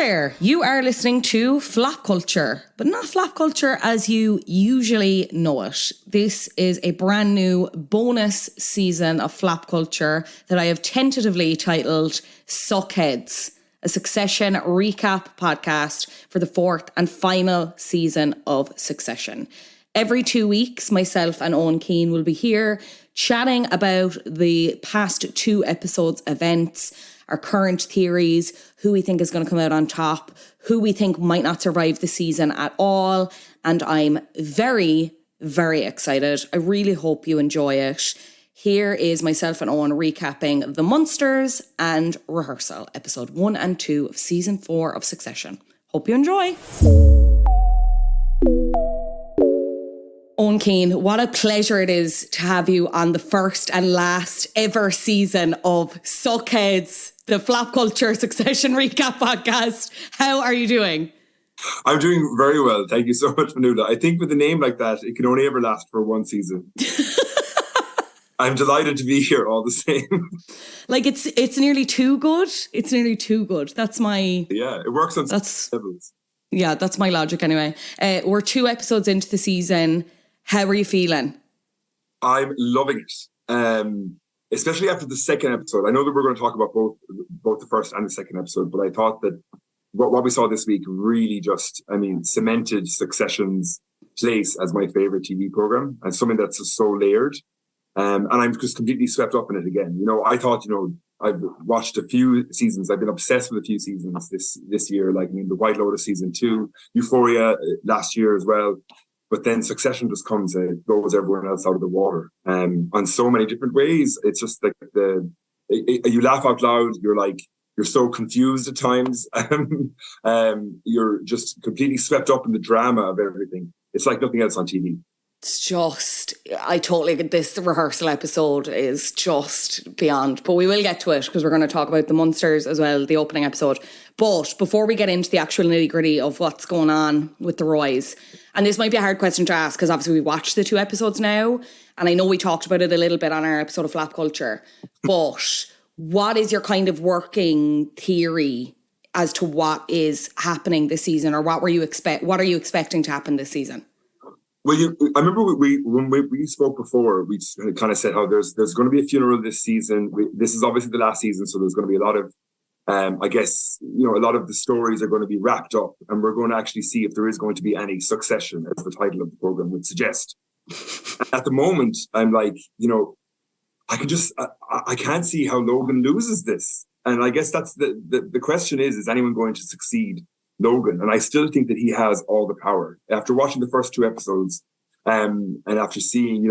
there, you are listening to Flop Culture, but not Flop Culture as you usually know it. This is a brand new bonus season of Flop Culture that I have tentatively titled Succheads, a Succession recap podcast for the fourth and final season of Succession. Every 2 weeks, myself and Eoin Keane will be here chatting about the past 2 episodes' events, our current theories, who we think is going to come out on top, who we think might not survive the season at all. And I'm very, very excited. I really hope you enjoy it. Here is myself and Eoin recapping The Munsters and Rehearsal, episode 1 and 2 of season 4 of Succession. Hope you enjoy. Eoin Keane, what a pleasure it is to have you on the first and last ever season of Succheads, the Flop Culture Succession recap podcast. How are you doing? I'm doing very well. Thank you so much, Fionnuala. I think with a name like that, it can only ever last for one season. I'm delighted to be here all the same. Like it's nearly too good. It's nearly too good. That's my... Yeah, it works on levels. Yeah, that's my logic anyway. We're 2 episodes into the season. How are you feeling? I'm loving it. Especially after the second episode. I know that we're going to talk about both the first and the second episode, but I thought that what we saw this week really just, cemented Succession's place as my favorite TV program and something that's just so layered. And I'm just completely swept up in it again. You know, I thought, I've watched a few seasons. I've been obsessed with a few seasons this year. The White Lotus season 2, Euphoria last year as well. But then Succession just comes and blows everyone else out of the water. On so many different ways. It's just like you laugh out loud. You're so confused at times. You're just completely swept up in the drama of everything. It's like nothing else on TV. It's just, I totally get this. The Rehearsal episode is just beyond, but we will get to it because we're going to talk about the Munsters as well, the opening episode. But before we get into the actual nitty gritty of what's going on with the Roys, and this might be a hard question to ask because obviously we watched the 2 episodes now, and I know we talked about it a little bit on our episode of Flop Culture, but what is your kind of working theory as to what is happening this season, or what are you expecting to happen this season? Well, I remember when we spoke before, we kind of said how there's going to be a funeral this season. This is obviously the last season, so there's going to be a lot of, a lot of the stories are going to be wrapped up, and we're going to actually see if there is going to be any succession, as the title of the program would suggest. At the moment, I'm like, I can't see how Logan loses this, and I guess that's the question is anyone going to succeed Logan? And I still think that he has all the power. After watching the first 2 episodes, and after seeing,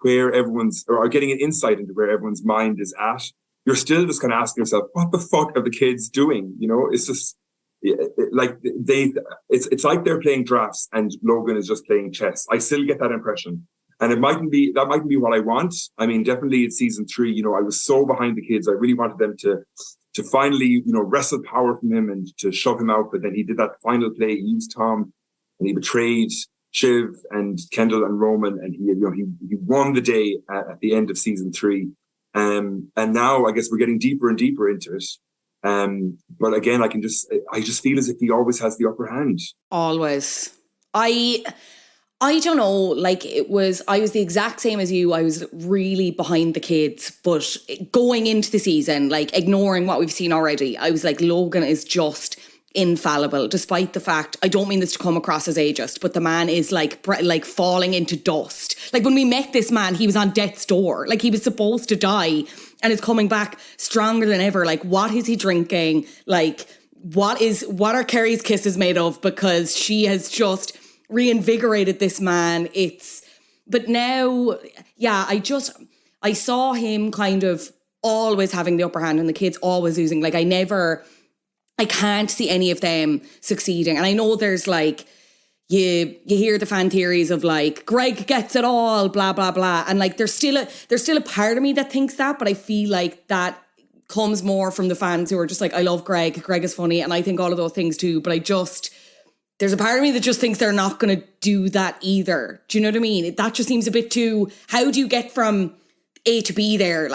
where everyone's, or getting an insight into where everyone's mind is at, you're still just kind of asking yourself, what the fuck are the kids doing? It's just it's like they're playing drafts and Logan is just playing chess. I still get that impression. And that mightn't be what I want. Definitely in season 3, I was so behind the kids. I really wanted them to finally, wrestle power from him and to shove him out. But then he did that final play. He used Tom and he betrayed Shiv and Kendall and Roman. And he won the day at the end of season 3. And now I guess we're getting deeper and deeper into it. But again, I just feel as if he always has the upper hand. Always. I don't know, I was the exact same as you. I was really behind the kids, but going into the season, ignoring what we've seen already, I was like, Logan is just infallible, despite the fact, I don't mean this to come across as ageist, but the man is like falling into dust. When we met this man, he was on death's door. He was supposed to die and is coming back stronger than ever. What is he drinking? What are Kerry's kisses made of? Because she has just reinvigorated this man. But now, yeah, I saw him kind of always having the upper hand and the kids always losing. I can't see any of them succeeding. And I know there's you hear the fan theories of Greg gets it all, blah, blah, blah. And there's still a part of me that thinks that, but I feel like that comes more from the fans who are just I love Greg. Greg is funny. And I think all of those things too, but there's a part of me that just thinks they're not going to do that either. Do you know what I mean? That just seems a bit too... How do you get from A to B there?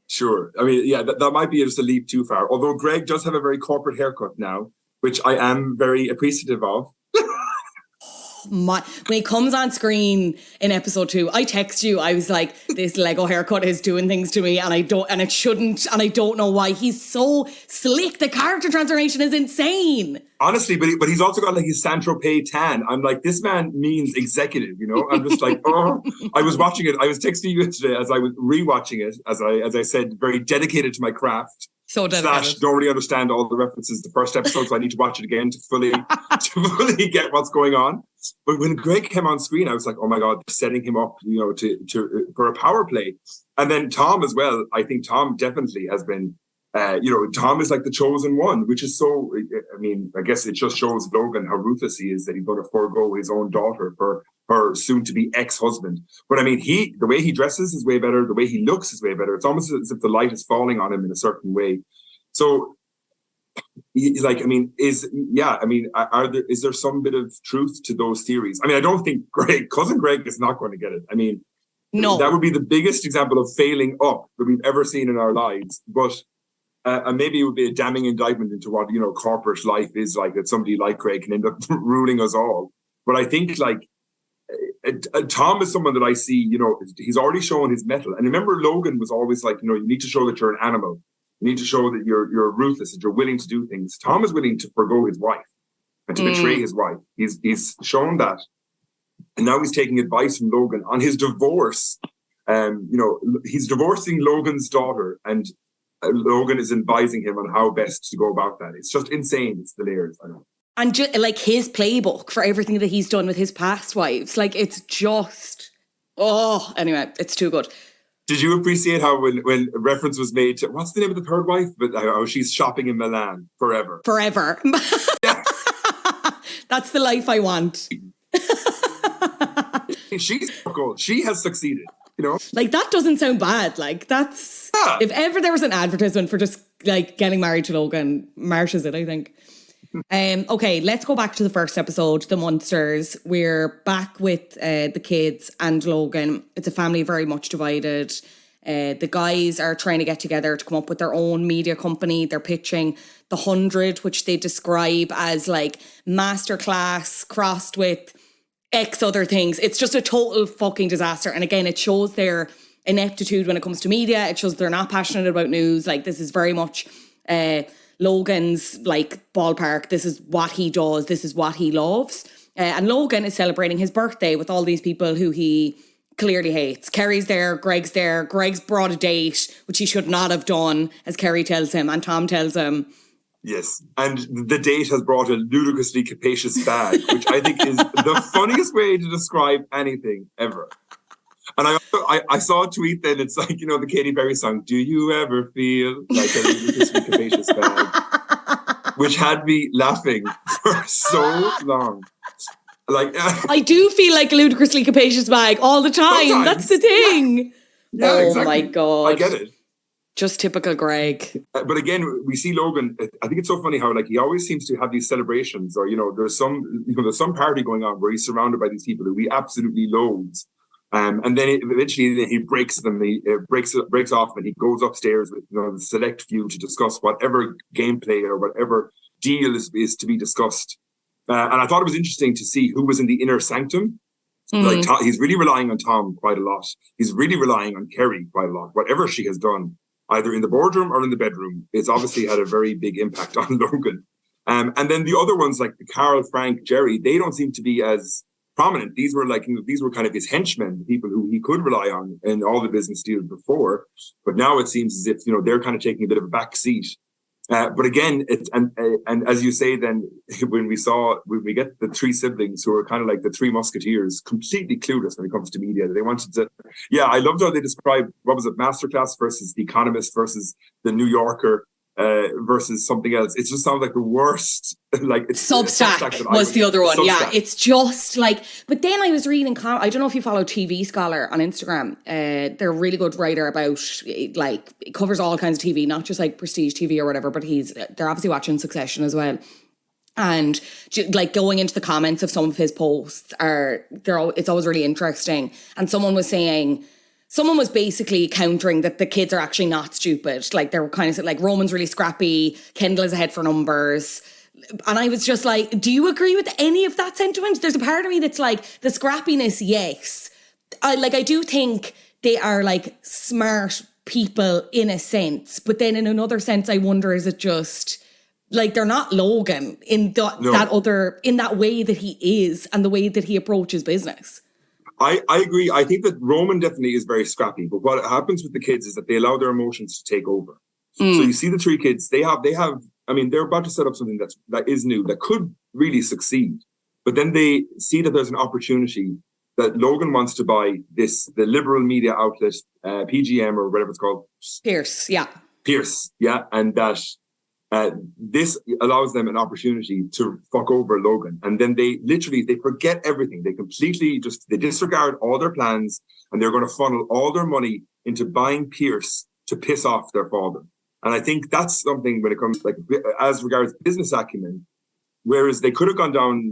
Sure. That might be just a leap too far. Although Greg does have a very corporate haircut now. which I am very appreciative of. When he comes on screen in episode 2, I text you, I was like, this Lego haircut is doing things to me and it shouldn't, and I don't know why. He's so slick. The character transformation is insane. Honestly, but he's also got like his Saint-Tropez tan. I'm like, this man means executive, you know? I'm just like, oh, I was watching it. I was texting you yesterday as I was rewatching it, as I said, very dedicated to my craft. So dedicated. / don't really understand all the references the first episode, so I need to watch it again to fully get what's going on. But when Greg came on screen, I was like, oh my God, they're setting him up, you know, for a power play. And then Tom as well. I think Tom definitely has been, Tom is like the chosen one, which is so, I mean, I guess it just shows Logan how ruthless he is that he's going to forego his own daughter for her soon-to-be ex-husband. But I mean, the way he dresses is way better. The way he looks is way better. It's almost as if the light is falling on him in a certain way. So, is there some bit of truth to those theories? I mean, I don't think cousin Greg is not going to get it. I mean, no, that would be the biggest example of failing up that we've ever seen in our lives. But and maybe it would be a damning indictment into what, you know, corporate life is like, that somebody like Greg can end up ruling us all. But I think Tom is someone that I see, you know, he's already shown his mettle. And remember, Logan was always like, you know, you need to show that you're an animal. You need to show that you're ruthless, that you're willing to do things. Tom is willing to forgo his wife and to betray his wife. He's shown that. And now he's taking advice from Logan on his divorce. He's divorcing Logan's daughter, and Logan is advising him on how best to go about that. It's just insane. It's the layers. I know. And like his playbook for everything that he's done with his past wives, like it's just, anyway, it's too good. Did you appreciate how when reference was made to, what's the name of the third wife? But how she's shopping in Milan forever. Forever. Yeah. That's the life I want. She's cool. She has succeeded, you know? Like, that doesn't sound bad. Like, that's... Yeah. If ever there was an advertisement for just, like, getting married to Logan, Marsha's it, I think. Okay, let's go back to the first episode, the Munsters. We're back with the kids and Logan. It's a family very much divided. The guys are trying to get together to come up with their own media company. They're pitching the 100, which they describe as like masterclass crossed with X other things. It's just a total fucking disaster. And again, it shows their ineptitude when it comes to media. It shows they're not passionate about news. Like, this is very much Logan's like ballpark. This is what he does. This is what he loves. And Logan is celebrating his birthday with all these people who he clearly hates. Kerry's there, Greg's there. Greg's brought a date, which he should not have done, as Kerry tells him, and Tom tells him. Yes, and the date has brought a ludicrously capacious bag, which I think is the funniest way to describe anything ever. And I saw a tweet then, it's like, you know, the Katy Perry song, "Do you ever feel like a ludicrously capacious bag?" Which had me laughing for so long. Like, I do feel like a ludicrously capacious bag all the time. Sometimes. That's the thing. Yeah, oh exactly. My God. I get it. Just typical Greg. But again, we see Logan. I think it's so funny how, like, he always seems to have these celebrations, or, you know, there's some party going on where he's surrounded by these people who he absolutely loathes. And then eventually he breaks them. He breaks off, and he goes upstairs with, you know, the select few to discuss whatever gameplay or whatever deal is to be discussed. And I thought it was interesting to see who was in the inner sanctum. Like, he's really relying on Tom quite a lot. He's really relying on Kerry quite a lot. Whatever she has done, either in the boardroom or in the bedroom, it's obviously had a very big impact on Logan. And then the other ones, like Carl, Frank, Jerry, they don't seem to be as prominent. These were kind of his henchmen, the people who he could rely on in all the business deals before. But now it seems as if, you know, they're kind of taking a bit of a back seat. But again, and as you say, then when we get the three siblings who are kind of like the three musketeers, completely clueless when it comes to media. They wanted to, I loved how they described, what was it, Masterclass versus The Economist versus The New Yorker versus something else. It just sounds like the worst. Like, Substack was the other one. Substack. Yeah, it's just like. But then I was reading. I don't know if you follow TV Scholar on Instagram. They're a really good writer about, like, it covers all kinds of TV, not just like prestige TV or whatever. But they're obviously watching Succession as well. And like going into the comments of some of his posts it's always really interesting. And someone was basically countering that the kids are actually not stupid. Like, they were kind of like, Roman's really scrappy, Kendall is ahead for numbers, And I was just like, do you agree with any of that sentiment? There's a part of me that's like, the scrappiness, yes. I do think they are like smart people in a sense, but then in another sense, I wonder, is it just like they're not Logan in in that way that he is and the way that he approaches business? I agree. I think that Roman definitely is very scrappy, but what happens with the kids is that they allow their emotions to take over. So you see the three kids, they have, I mean, they're about to set up something that is new, that could really succeed. But then they see that there's an opportunity that Logan wants to buy the liberal media outlet, PGM or whatever it's called. Pierce, yeah. And that this allows them an opportunity to fuck over Logan. And then they forget everything. They completely they disregard all their plans, and they're going to funnel all their money into buying Pierce to piss off their father. And I think that's something when it comes as regards business acumen, whereas they could have gone down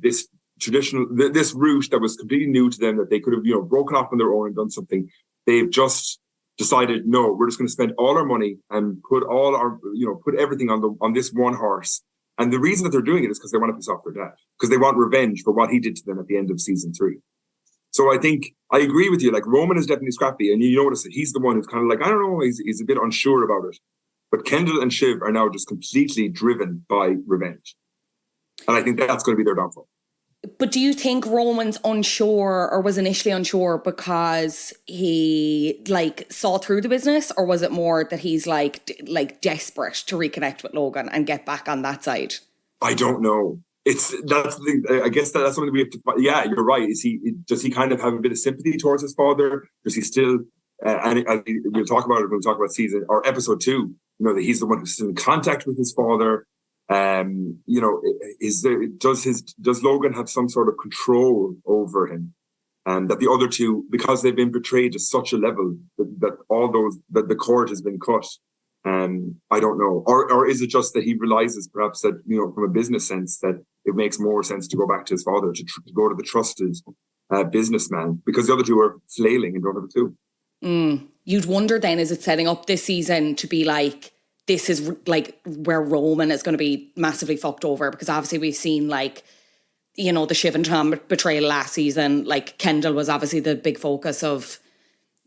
this traditional, this route that was completely new to them, that they could have, broken off on their own and done something. They've just decided, no, we're just going to spend all our money and put everything on this one horse. And the reason that they're doing it is because they want to piss off their dad, because they want revenge for what he did to them at the end of season 3. So I think I agree with you. Like, Roman is definitely scrappy, and you notice that he's the one who's kind of like, I don't know, he's a bit unsure about it. But Kendall and Shiv are now just completely driven by revenge. And I think that's going to be their downfall. But do you think Roman's unsure, or was initially unsure because he saw through the business, or was it more that he's like desperate to reconnect with Logan and get back on that side? I don't know. I guess that's something we have to. Yeah, you're right. Does he kind of have a bit of sympathy towards his father? Does he still? And we'll talk about it when we talk about season or episode 2. That he's the one who's still in contact with his father. Does Logan have some sort of control over him, and that the other two, because they've been betrayed to such a level that the cord has been cut? I don't know, or is it just that he realizes perhaps that from a business sense that it makes more sense to go back to his father, to go to the trusted businessman, because the other two are flailing and don't have a clue. You'd wonder then, is it setting up this season to be like, this is like where Roman is going to be massively fucked over? Because obviously we've seen the Shiv and Tom betrayal last season. Like, Kendall was obviously the big focus of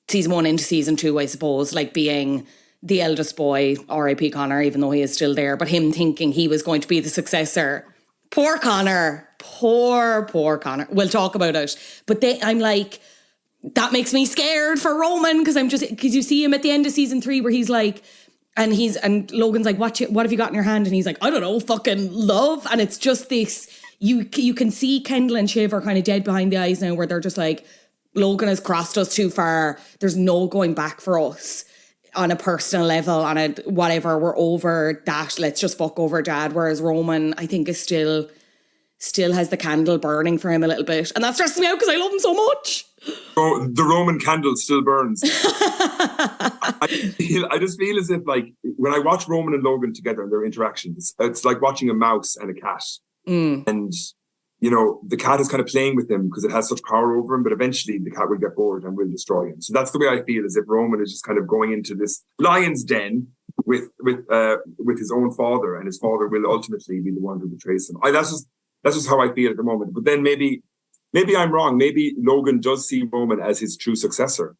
season 1 into season 2, I suppose, being the eldest boy, R.I.P. Connor, even though he is still there, but him thinking he was going to be the successor. Poor Connor. Poor Connor. We'll talk about it. But I'm like, that makes me scared for Roman, because you see him at the end of season 3 where he's like, and Logan's like, what have you got in your hand? And he's like, I don't know, fucking love. And it's just this, you can see Kendall and Shiv are kind of dead behind the eyes now, where they're just like, Logan has crossed us too far. There's no going back for us on a personal level, on a whatever, we're over that, let's just fuck over dad. Whereas Roman, I think, is still has the candle burning for him a little bit. And that stresses me out because I love him so much. Oh, the Roman candle still burns. I just feel as if, when I watch Roman and Logan together and their interactions, it's like watching a mouse and a cat. And, the cat is kind of playing with him because it has such power over him, but eventually the cat will get bored and will destroy him. So that's the way I feel, as if Roman is just kind of going into this lion's den with his own father, and his father will ultimately be the one who betrays him. That's just how I feel at the moment. But then maybe I'm wrong. Maybe Logan does see Roman as his true successor.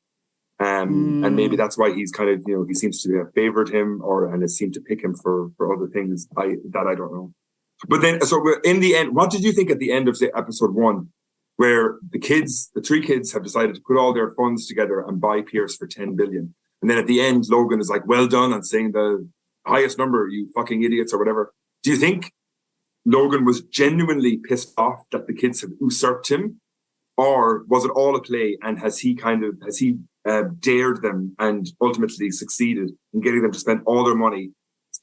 And maybe that's why he's kind of, he seems to have favored him and has seemed to pick him for other things. I don't know. But then, so in the end, what did you think at the end of episode 1, where the 3 kids have decided to put all their funds together and buy Pierce for 10 billion? And then at the end, Logan is like, well done, on saying the highest number, you fucking idiots, or whatever. Do you think Logan was genuinely pissed off that the kids have usurped him? Or was it all a play, and has he dared them and ultimately succeeded in getting them to spend all their money,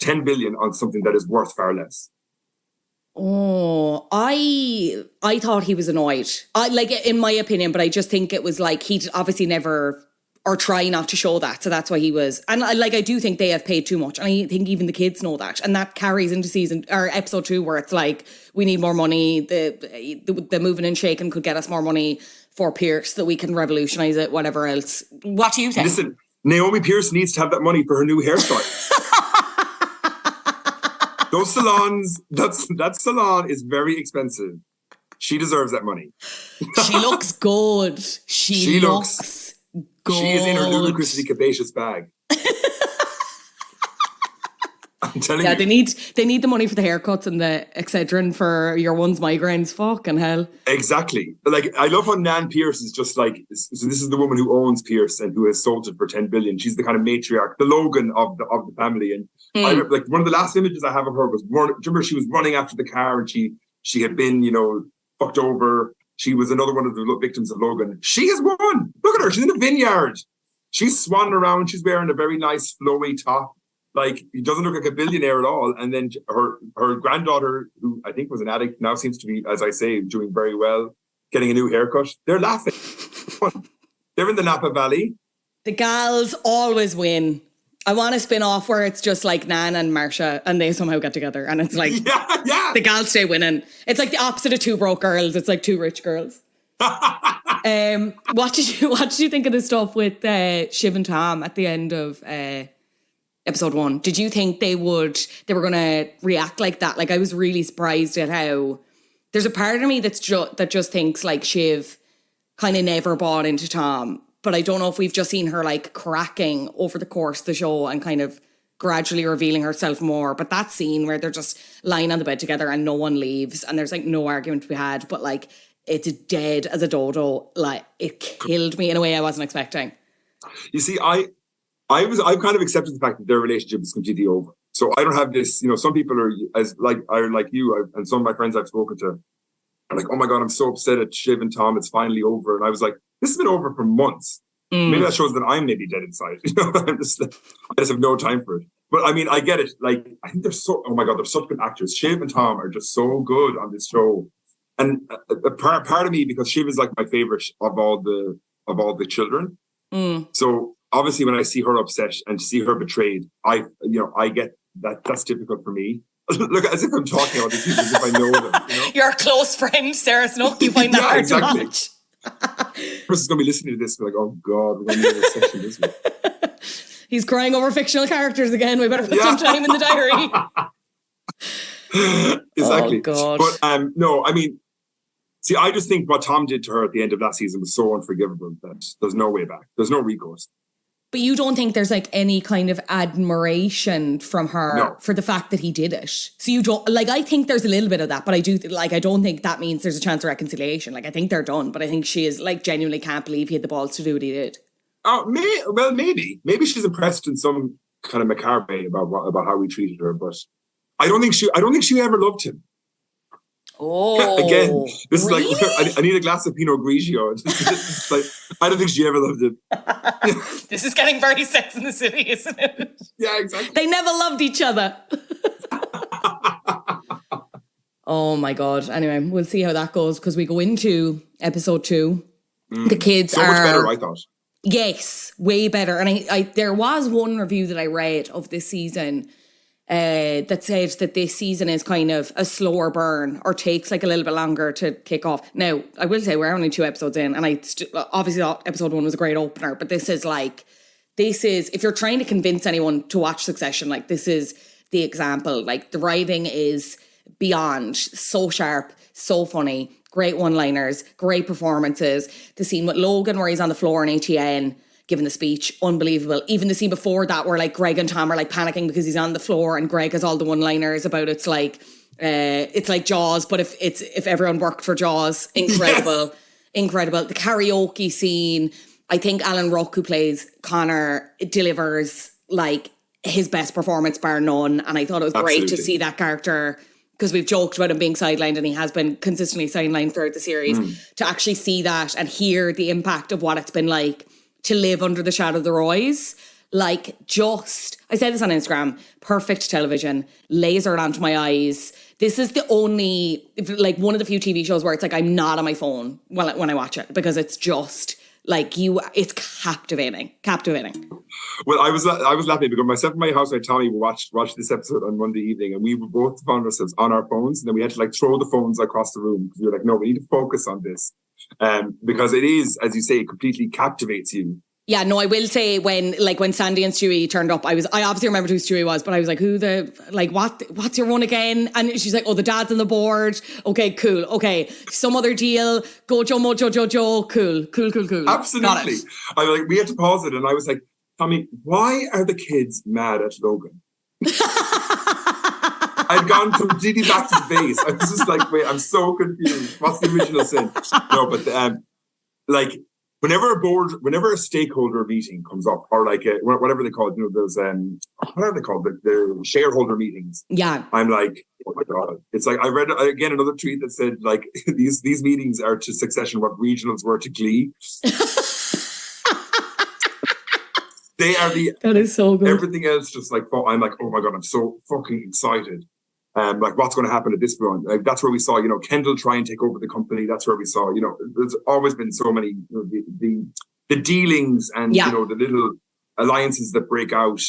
10 billion, on something that is worth far less? Oh, I thought he was annoyed. In my opinion, but I just think it was like he obviously never, or try not to show that. So that's why he was. And I do think they have paid too much. And I think even the kids know that. And that carries into episode 2, where it's like, we need more money. The moving and shaking could get us more money for Pierce, that we can revolutionise it, whatever else. What do you think? Listen, Naomi Pierce needs to have that money for her new hairstyle. Those salons, that salon is very expensive. She deserves that money. She looks good. She looks good. She is in her ludicrously capacious bag. I'm telling you. They need the money for the haircuts and the Excedrin for your one's migraines. Fucking hell. Exactly. Like, I love how Nan Pierce is just like, so this is the woman who owns Pierce and who has sold it for 10 billion. She's the kind of matriarch, the Logan of the family. And I remember, like, one of the last images I have of her was, do you remember she was running after the car and she had been, fucked over. She was another one of the victims of Logan. She has won. Look at her. She's in a vineyard. She's swanning around. She's wearing a very nice flowy top. Like, he doesn't look like a billionaire at all. And then her granddaughter, who I think was an addict, now seems to be, as I say, doing very well, getting a new haircut. They're laughing. They're in the Napa Valley. The gals always win. I want a spin-off where it's just like Nan and Marsha and they somehow get together. And it's like, the gals stay winning. It's like the opposite of two broke girls. It's like two rich girls. What did you think of the stuff with Shiv and Tom at the end of episode 1? Did you think they were going to react like that? Like, I was really surprised at how there's a part of me that just thinks like Shiv kind of never bought into Tom, but I don't know if we've just seen her like cracking over the course of the show and kind of gradually revealing herself more. But that scene where they're just lying on the bed together and no one leaves and there's like no argument to be had, but like it's dead as a dodo. Like, it killed me in a way I wasn't expecting. You see, I've kind of accepted the fact that their relationship is completely over. So I don't have this, some people are like you, and some of my friends I've spoken to are like, oh my God, I'm so upset at Shiv and Tom. It's finally over. And I was like, this has been over for months. Maybe that shows that I'm maybe dead inside. I just have no time for it. But I mean, I get it. Like, I think they're such good actors. Shiv and Tom are just so good on this show. And a part of me, because Shiv is like my favorite of all the children. So obviously, when I see her upset and see her betrayed, I get that. That's difficult for me. Look, as if I'm talking about these people, as if I know them. Your close friend, Sarah Snook, you find that hard to watch. Person's going to be listening to this and be like, oh God, we're going to do this section this week. He's crying over fictional characters again. We better put some time in the diary. Exactly. Oh, God. But no, I mean, see, I just think what Tom did to her at the end of last season was so unforgivable that there's no way back. There's no recourse. But you don't think there's like any kind of admiration from her for the fact that he did it? So you don't, like, I think there's a little bit of that, but I don't think that means there's a chance of reconciliation. Like, I think they're done, but I think she is like genuinely can't believe he had the balls to do what he did. Oh, maybe she's impressed in some kind of macabre way about how we treated her, but I don't think she ever loved him. Oh, again, this really? is like, I need a glass of Pinot Grigio. It's like, I don't think she ever loved him. This is getting very Sex in the City, isn't it? Yeah, exactly. They never loved each other. Oh my God. Anyway, we'll see how that goes because we go into episode 2. The kids so are much better, I thought. Yes, way better. And I there was one review that I read of this season that said that this season is kind of a slower burn or takes like a little bit longer to kick off. Now, I will say we're only 2 episodes in and I obviously thought episode 1 was a great opener, but this is if you're trying to convince anyone to watch Succession, like this is the example. Like the writing is beyond so sharp, so funny, great one-liners, great performances. The scene with Logan where he's on the floor in ATN giving the speech, unbelievable. Even the scene before that where like Greg and Tom are like panicking because he's on the floor and Greg has all the one-liners about it's like Jaws, but if everyone worked for Jaws. Incredible. Yes. Incredible. The karaoke scene. I think Alan Ruck, who plays Connor, delivers like his best performance bar none. And I thought it was great to see that character, because we've joked about him being sidelined and he has been consistently sidelined throughout the series, to actually see that and hear the impact of what it's been like to live under the shadow of the Roys. Like, I said this on Instagram, perfect television, lasered onto my eyes. This is the only, like, one of the few TV shows where it's like I'm not on my phone when I watch it, because it's just like it's captivating. Well, I was laughing because myself and my housemate Tommy watched this episode on Monday evening, and we were both found ourselves on our phones, and then we had to like throw the phones across the room because we were like, no, we need to focus on this. Because it is, as you say, it completely captivates you. Yeah, no, I will say when Sandy and Stewie turned up, I obviously remembered who Stewie was, but I was like, what's your one again? And she's like, oh, the dad's on the board. Okay, cool. Okay, some other deal. Go Joe Mojo Jojo. Cool. Absolutely. We had to pause it, and I was like, Tommy, why are the kids mad at Logan? I'd gone completely back to the base. I was just like, wait, I'm so confused. What's the original sin? No, but whenever a stakeholder meeting comes up, or whatever they call it, those what are they called? The shareholder meetings. Yeah. I'm like, oh my God. It's like I read again another tweet that said like these meetings are to Succession what regionals were to Glee. They are that is so good. Everything else just like I'm like, oh my God, I'm so fucking excited. Like what's going to happen at this point? Like that's where we saw, Kendall try and take over the company. That's where we saw, there's always been so many the dealings and the little alliances that break out.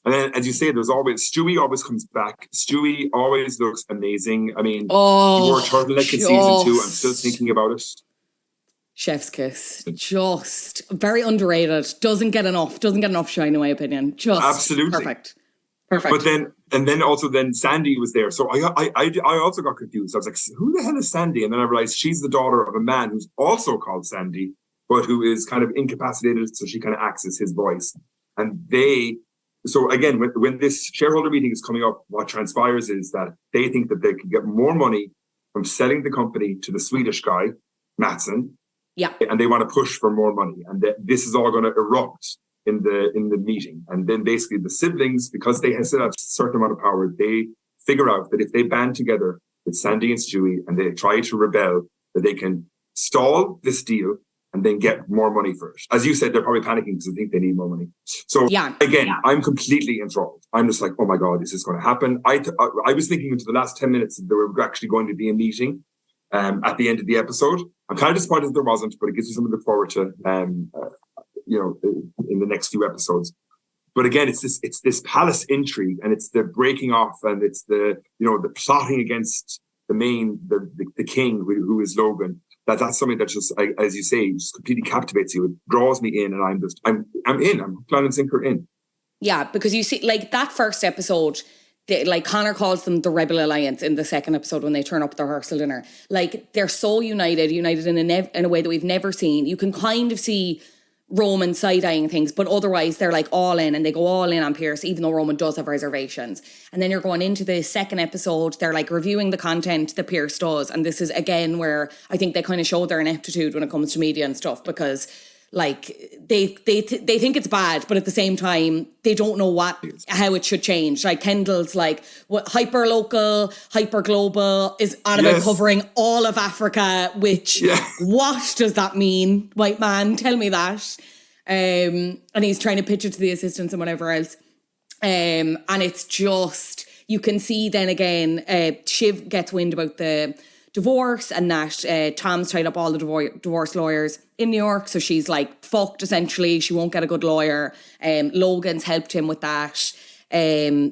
And then, as you say, there's always Stewie always comes back. Stewie always looks amazing. I mean, he wore a turtleneck in season 2. I'm still thinking about it. Chef's kiss, just very underrated. Doesn't get enough shine, in my opinion. Just absolutely perfect. But then Sandy was there, so I also got confused. I was like, who the hell is Sandy? And then I realized she's the daughter of a man who's also called Sandy, but who is kind of incapacitated, so she kind of acts as his voice. And so again, when this shareholder meeting is coming up, what transpires is that they think that they can get more money from selling the company to the Swedish guy, Matsson. Yeah. And they want to push for more money. And this is all going to erupt in the meeting. And then basically the siblings, because they still have a certain amount of power, they figure out that if they band together with Sandy and Stewie and they try to rebel, that they can stall this deal and then get more money for it. As you said, they're probably panicking because they think they need more money. So I'm completely enthralled. I'm just like, oh my God, is this going to happen? I was thinking into the last 10 minutes that there were actually going to be a meeting at the end of the episode. I'm kind of disappointed that there wasn't, but it gives me something to look forward to, in the next few episodes. But again, it's this palace intrigue, and it's the breaking off, and it's the plotting against the king who is Logan. That's something that just, as you say, just completely captivates you. It draws me in, and I'm in. I'm Clan and Sinker in. Yeah, because you see, like that first episode. Connor calls them the Rebel Alliance in the second episode when they turn up at the rehearsal dinner. Like, they're so united in a way that we've never seen. You can kind of see Roman side-eyeing things, but otherwise they're like all in, and they go all in on Pierce, even though Roman does have reservations. And then you're going into the second episode, they're like reviewing the content that Pierce does. And this is again where I think they kind of show their ineptitude when it comes to media and stuff, because like they think it's bad, but at the same time they don't know how it should change. Like Kendall's like hyper local, hyper global is on about covering all of Africa, which what does that mean, white man? Tell me that. And he's trying to pitch it to the assistants and whatever else. And it's just, you can see then again, Shiv gets wind about the divorce and that Tom's tied up all the divorce lawyers in New York, so she's like fucked essentially. She won't get a good lawyer. Logan's helped him with that,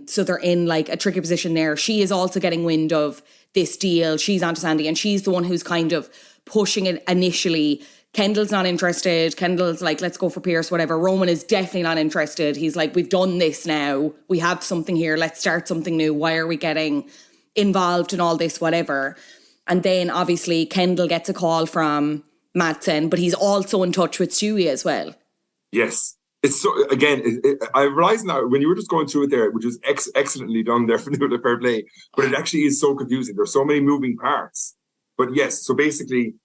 so they're in like a tricky position there. She is also getting wind of this deal. She's onto Sandy, and she's the one who's kind of pushing it initially. Kendall's not interested. Kendall's like, let's go for Pierce, whatever. Roman is definitely not interested. He's like, we've done this now, we have something here, let's start something new. Why are we getting involved in all this, whatever? And then obviously Kendall gets a call from Matsson, but he's also in touch with Stewie as well. Yes. It's so, again, I realize now when you were just going through it there, which was excellently done there for the fair play, but it actually is so confusing. There's so many moving parts. But yes, so basically,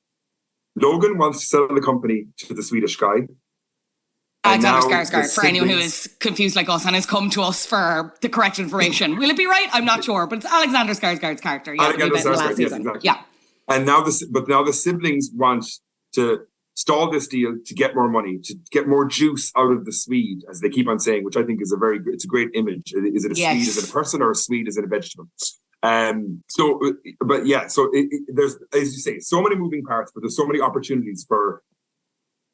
Logan wants to sell the company to the Swedish guy. Alexander Skarsgård, for anyone who is confused like us and has come to us for the correct information. Will it be right? I'm not sure, but it's Alexander Skarsgård's character. Yeah, Alexander Skarsgård, yes, exactly. Yeah. And now the siblings want to stall this deal to get more money, to get more juice out of the Swede, as they keep on saying, which I think is it's a great image. Is it a Swede? Is it a person, or a Swede? Is it a vegetable? There's, as you say, so many moving parts, but there's so many opportunities for,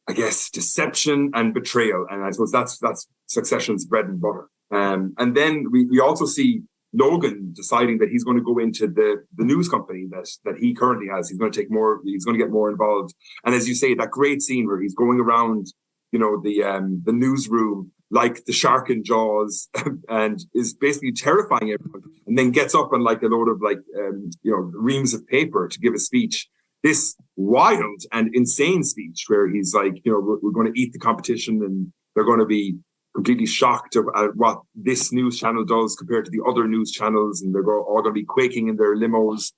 I guess, deception and betrayal. And I suppose that's Succession's bread and butter. And then we also see Logan deciding that he's going to go into the news company that he currently has. He's going to get more involved. And as you say, that great scene where he's going around the newsroom like the shark in Jaws, and is basically terrifying everyone, and then gets up on like a load of reams of paper to give a speech. This wild and insane speech where he's like, we're going to eat the competition, and they're going to be completely shocked at what this news channel does compared to the other news channels, and they're all going to be quaking in their limos.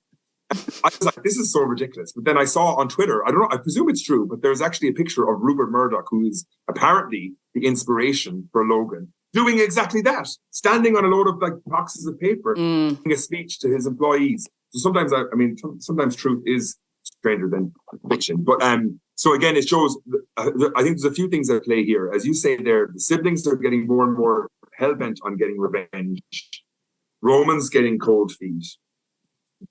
I was like, this is so ridiculous. But then I saw on Twitter, I don't know, I presume it's true, but there's actually a picture of Rupert Murdoch, who is apparently the inspiration for Logan, doing exactly that, standing on a load of like boxes of paper, giving a speech to his employees. So sometimes, sometimes truth is stranger than fiction. But so again, it shows, I think there's a few things at play here. As you say there, the siblings are getting more and more hell-bent on getting revenge. Roman's getting cold feet.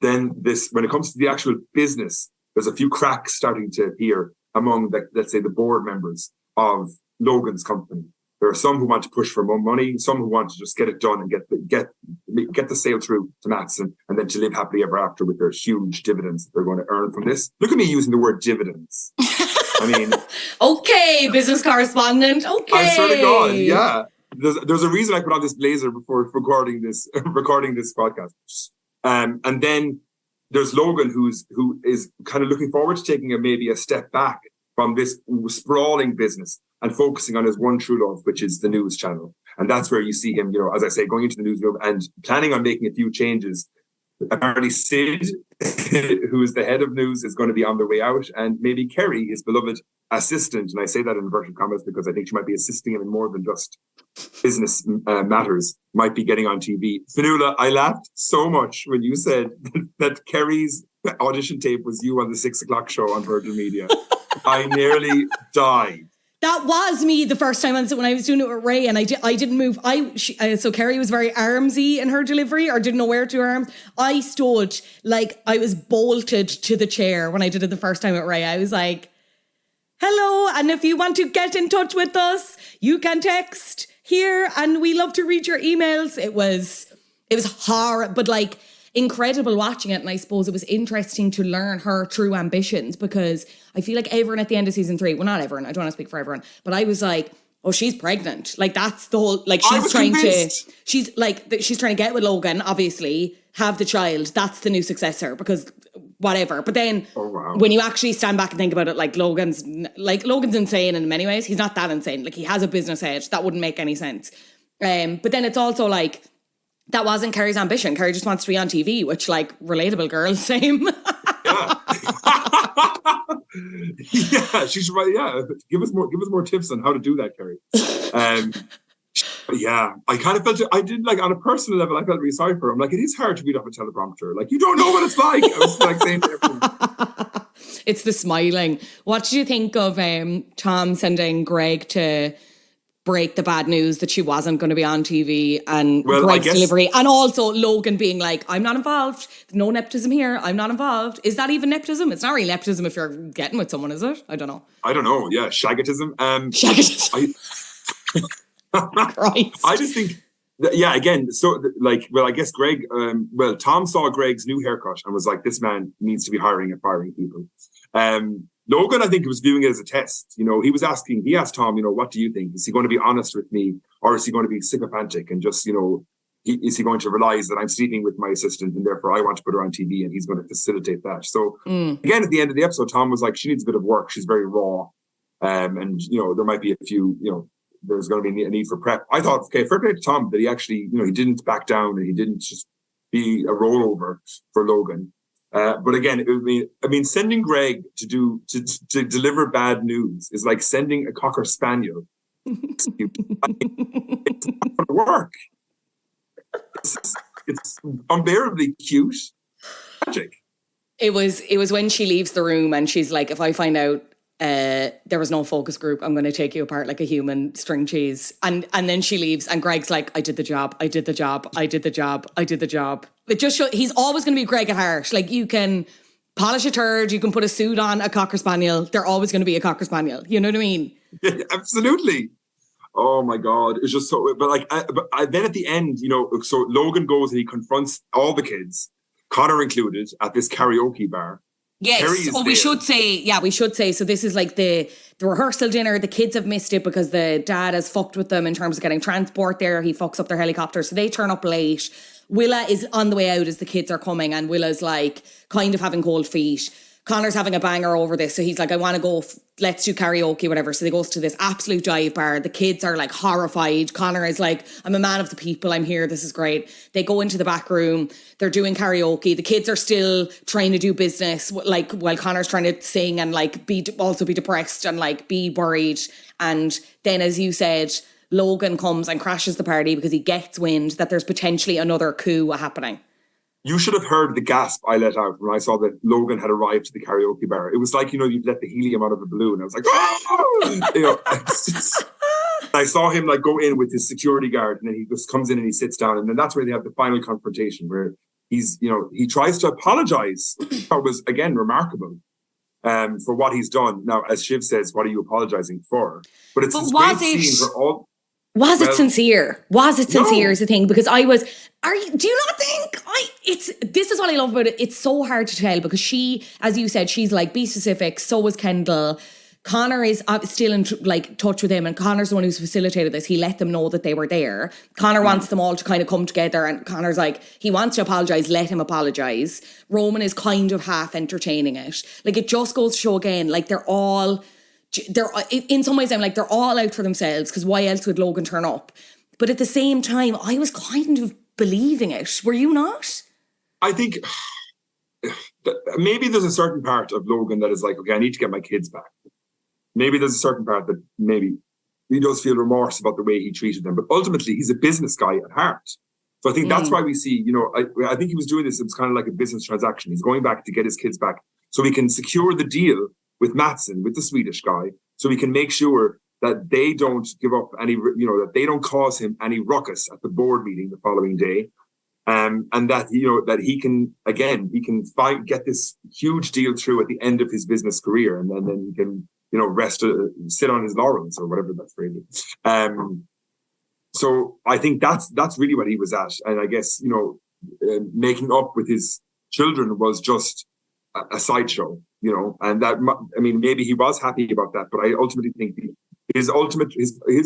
Then when it comes to the actual business, there's a few cracks starting to appear among, let's say, the board members of Logan's company. There are some who want to push for more money, some who want to just get it done and get the sale through to Mattson, and then to live happily ever after with their huge dividends that they're going to earn from this. Look at me using the word dividends. I mean, okay, business correspondent. Okay, I swear to God, yeah. There's a reason I put on this blazer before recording this podcast. And then there's Logan, who is kind of looking forward to taking maybe a step back from this sprawling business and focusing on his one true love, which is the news channel. And that's where you see him, as I say, going into the newsroom and planning on making a few changes. Apparently Sid, who is the head of news, is going to be on their way out. And maybe Kerry, his beloved assistant, and I say that in inverted commas because I think she might be assisting him in more than just business matters, might be getting on TV. Fionnuala, I laughed so much when you said that Kerry's audition tape was you on the 6 o'clock show on Virgin Media. I nearly died. That was me the first time when I was doing it with Ray, and I didn't move. So Kerry was very armsy in her delivery, or didn't know where to her arms. I stood like I was bolted to the chair when I did it the first time with Ray. I was like, hello, and if you want to get in touch with us, you can text here, and we love to read your emails. It was horrible, but like incredible watching it. And I suppose it was interesting to learn her true ambitions, because I feel like everyone at the end of season 3, well, not everyone, I don't want to speak for everyone, but I was like, oh, she's pregnant. Like that's the whole, like she's trying to get with Logan, obviously, have the child. That's the new successor, because whatever. But then when you actually stand back and think about it, Logan's insane in many ways. He's not that insane. Like he has a business head. That wouldn't make any sense. But then it's also like, that wasn't Kerry's ambition. Kerry just wants to be on TV, which, like, relatable girl, same. Yeah. Yeah, she's right. Yeah, give us more tips on how to do that, Kerry. Yeah, I kind of felt it. I did, like, on a personal level, I felt really sorry for him. Like, it is hard to read off a teleprompter. Like, you don't know what it's like. I was like saying to everyone. It's the smiling. What did you think of Tom sending Greg to break the bad news that she wasn't going to be on TV, and Greg's delivery, and also Logan being like, I'm not involved, no nepotism here, I'm not involved? Is that even nepotism? It's not really nepotism if you're getting with someone, is it? I don't know. Yeah, shaggetism. Shaggetism. I just think again, so I guess Greg, Tom saw Greg's new haircut and was like, this man needs to be hiring and firing people. Logan, I think, was viewing it as a test. He asked Tom, what do you think? Is he going to be honest with me, or is he going to be sycophantic and just, is he going to realize that I'm sleeping with my assistant and therefore I want to put her on TV and he's going to facilitate that? So again, at the end of the episode, Tom was like, she needs a bit of work. She's very raw. And, there might be a few, there's going to be a need for prep. I thought, okay, fair play to Tom that he actually, he didn't back down and he didn't just be a rollover for Logan. But again, sending Greg to deliver bad news is like sending a Cocker Spaniel. It's not going to work. It's unbearably cute. Magic. It was when she leaves the room and she's like, if I find out there was no focus group, I'm going to take you apart like a human string cheese. And then she leaves and Greg's like, I did the job. It just shows he's always going to be Greg at heart. Like, you can polish a turd, you can put a suit on a Cocker Spaniel. They're always going to be a Cocker Spaniel. You know what I mean? Yeah, absolutely. Oh my God. It's just so, but then at the end, so Logan goes and he confronts all the kids, Connor included, at this karaoke bar. Yes. Kerry is we there. should say. So this is like the rehearsal dinner. The kids have missed it because the dad has fucked with them in terms of getting transport there. He fucks up their helicopter. So they turn up late. Willa is on the way out as the kids are coming, and Willa's like kind of having cold feet. Connor's having a banger over this. So he's like, I want to go, let's do karaoke, whatever. So they goes to this absolute dive bar. The kids are like horrified. Connor is like, I'm a man of the people. I'm here. This is great. They go into the back room. They're doing karaoke. The kids are still trying to do business, like while Connor's trying to sing and like also be depressed and like be worried. And then, as you said, Logan comes and crashes the party because he gets wind that there's potentially another coup happening. You should have heard the gasp I let out when I saw that Logan had arrived to the karaoke bar. It was like, you'd let the helium out of a balloon. I was like, oh! I saw him like go in with his security guard, and then he just comes in and he sits down, and then that's where they have the final confrontation where he tries to apologize. That was again remarkable for what he's done. Now, as Shiv says, what are you apologizing for? But it's this great scene where all. Was it sincere? Was it sincere is the thing, because do you not think this is what I love about it. It's so hard to tell because she, as you said, she's like, be specific. So was Kendall. Connor is still in like touch with him, and Connor's the one who's facilitated this. He let them know that they were there. Connor wants them all to kind of come together, and Connor's like, he wants to apologise, let him apologise. Roman is kind of half entertaining it. Like, it just goes to show again, like they're in some ways I'm like, they're all out for themselves, because why else would Logan turn up? But at the same time, I was kind of believing it. Were you not? I think maybe there's a certain part of Logan that is like, okay, I need to get my kids back. Maybe there's a certain part that maybe he does feel remorse about the way he treated them, but ultimately he's a business guy at heart. So I think that's why we see, I think he was doing this. It was kind of like a business transaction. He's going back to get his kids back so he can secure the deal with Matsson, with the Swedish guy, so he can make sure that they don't give up any, that they don't cause him any ruckus at the board meeting the following day. And that, that he can get this huge deal through at the end of his business career. And then he can, sit on his laurels, or whatever that's really. So I think that's really what he was at. And I guess, making up with his children was just a sideshow, and that, maybe he was happy about that, but I ultimately think his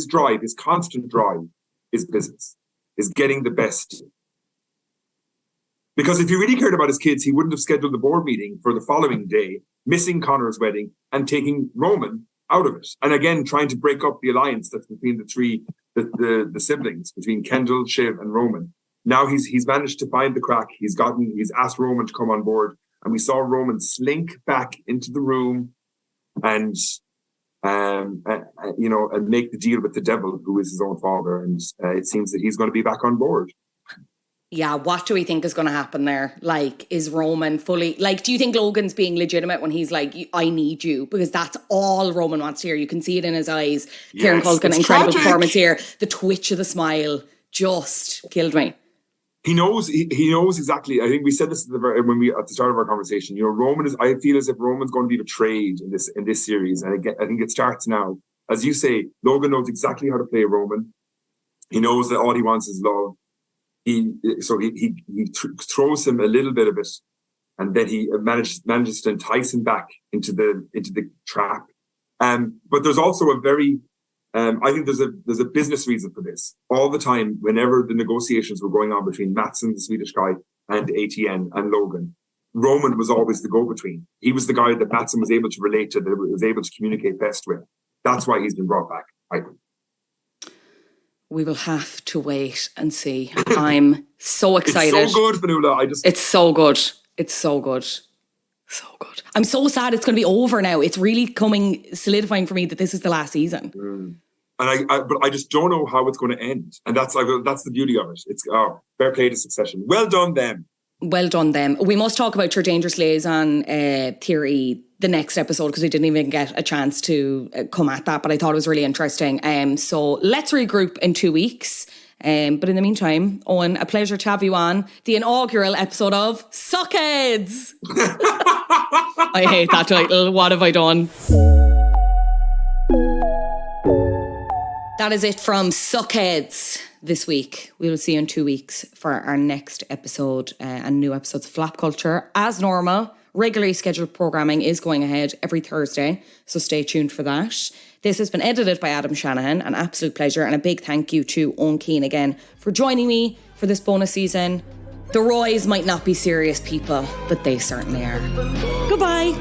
drive, his constant drive is business, is getting the best. Because if he really cared about his kids, he wouldn't have scheduled the board meeting for the following day, missing Connor's wedding and taking Roman out of it. And again, trying to break up the alliance that's between the three, the siblings, between Kendall, Shiv and Roman. Now he's managed to find the crack. He's asked Roman to come on board. And we saw Roman slink back into the room and make the deal with the devil, who is his own father. And it seems that he's going to be back on board. Yeah, what do we think is going to happen there? Like, is Roman fully... Like, do you think Logan's being legitimate when he's like, I need you? Because that's all Roman wants to hear. You can see it in his eyes. Yes, Kieran Culkin, incredible performance here. The twitch of the smile just killed me. He knows exactly. I think we said this at the start of our conversation. Roman is... I feel as if Roman's going to be betrayed in this series. And I think it starts now. As you say, Logan knows exactly how to play Roman. He knows that all he wants is love. He throws him a little bit of it, and then he manages to entice him back into the trap. But there's also a very, I think there's a business reason for this. All the time, whenever the negotiations were going on between Matsson, the Swedish guy, and ATN and Logan, Roman was always the go-between. He was the guy that Matsson was able to relate to, that was able to communicate best with. That's why he's been brought back, I think. We will have to wait and see. I'm so excited. It's so good, Fionnuala. It's so good. It's so good. So good. I'm so sad it's going to be over now. It's really solidifying for me that this is the last season. But I just don't know how it's going to end. And that's the beauty of it. It's fair play to Succession. Well done, them. Well done, them. We must talk about your Dangerous Liaison theory the next episode, because we didn't even get a chance to come at that, but I thought it was really interesting. So let's regroup in 2 weeks. But in the meantime, Eoin, a pleasure to have you on the inaugural episode of Succheads. I hate that title. What have I done? That is it from Succheads this week. We will see you in 2 weeks for our next episode and new episodes of Flop Culture. As normal, regularly scheduled programming is going ahead every Thursday, so stay tuned for that. This has been edited by Adam Shanahan, an absolute pleasure, and a big thank you to Eoin Keane again for joining me for this bonus season. The Roys might not be serious people, but they certainly are. Goodbye.